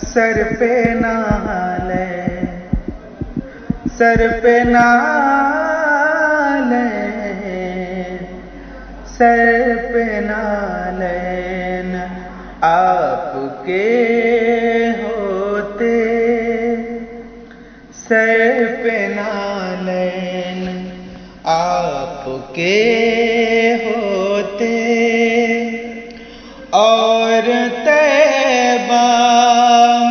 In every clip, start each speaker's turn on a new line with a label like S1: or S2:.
S1: سر پہ نہ لے، سر پہ نہ لے، سر پہ نہ لین آپ کے ہوتے، سر پہ نہ لین آپ کے ہوتے، اور طیبہ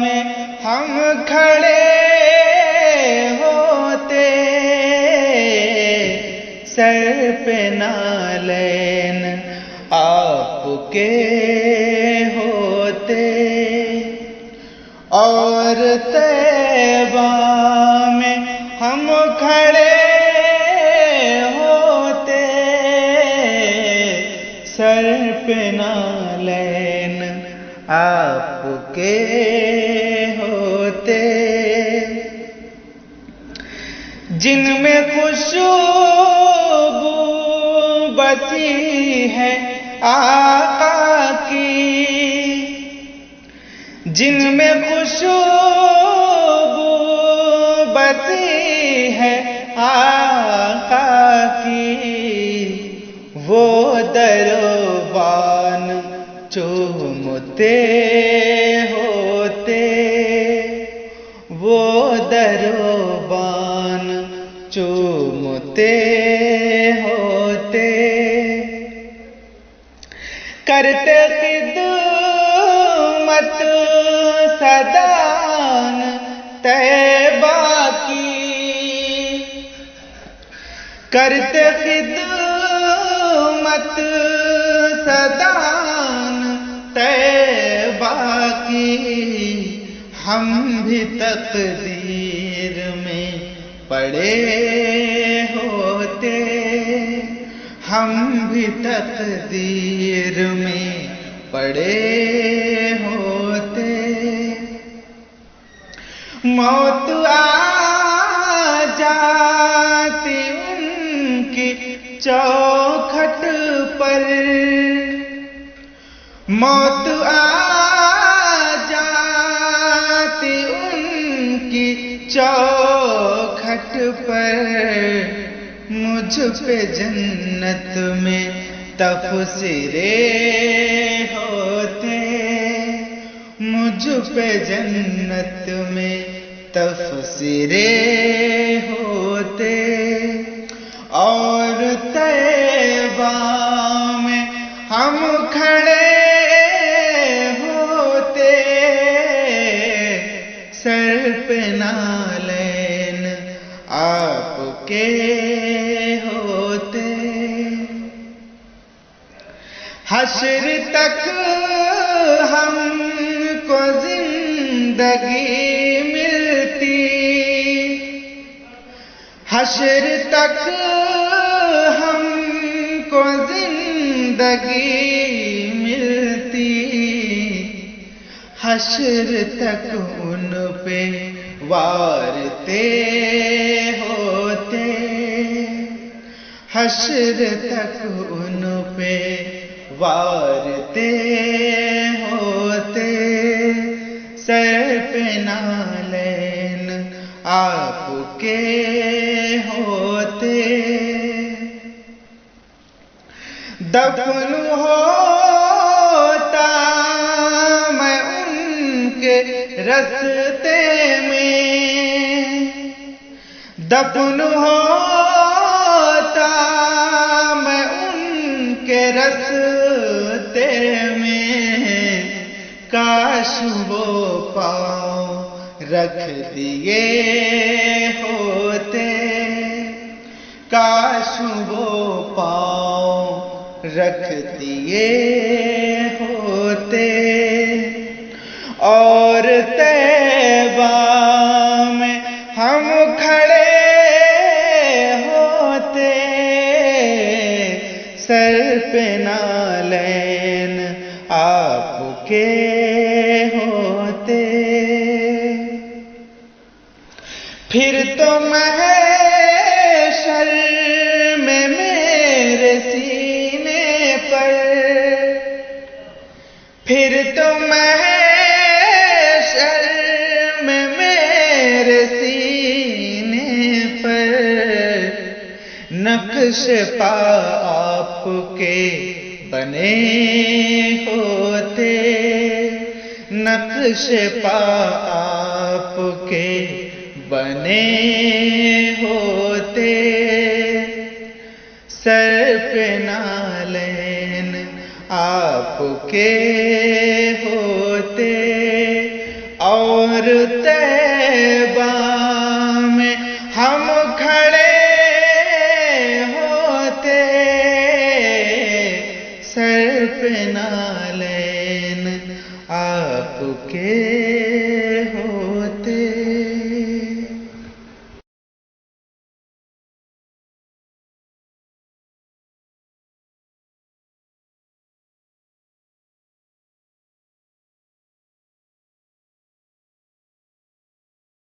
S1: میں ہم کھڑے ہوتے، سر پہ نالین آپ کے ہوتے، اور طیبہ میں ہم کھڑے ہوتے، سر پہ نالین آپ کے ہوتے، جن میں خوشبو بسی ہے آقا کی، جن میں خوشبو بسی ہے آقا کی، وہ دربان چومتے ہوتے، وہ دربان چومتے ہوتے، کرتے خدمت سدان طیبہ کی، کرتے خدمت سدان طیبہ کی، ہم بھی تقدیر میں پڑے ہوتے، ہم بھی تقدیر میں پڑے ہوتے، موت آ جاتی ان کی چوکھٹ پر، موت آ جاتی ان کی چوکھٹ پر، مجھ پہ جنت میں تبصرے ہوتے، مجھ پہ جنت میں تبصرے ہوتے، اور طیبہ میں ہم کھڑے ہوتے، سر پہ نالین آپ کے ہوتے، حشر تک ہم کو زندگی ملتی، حشر تک ہم کو زندگی ملتی، حشر تک ان پہ وارتے ہوتے، حشر تک ان پہ وارتے ہوتے، سر پہ نالین آپ کے ہوتے، دفن ہوتا میں ان کے رستے میں، دفن ہوتا میں ان کے رستے میں، کاش وہ پاؤں رکھ دیے ہوتے، کاش وہ پاؤں رکھ دیے ہوتے، اور طیبہ میں ہم کھڑے ہوتے، سر پہ نالین آپ کے ہوتے، پھر تو محشر میں میرے سینے پر، پھر تو محشر نقش پا آپ کے بنے ہوتے، نقش پا آپ کے بنے ہوتے، سر پہ نالین آپ کے ہوتے، اور طیبہ میں ہم کھڑے ہوتے، سر پہ نالین آپ کے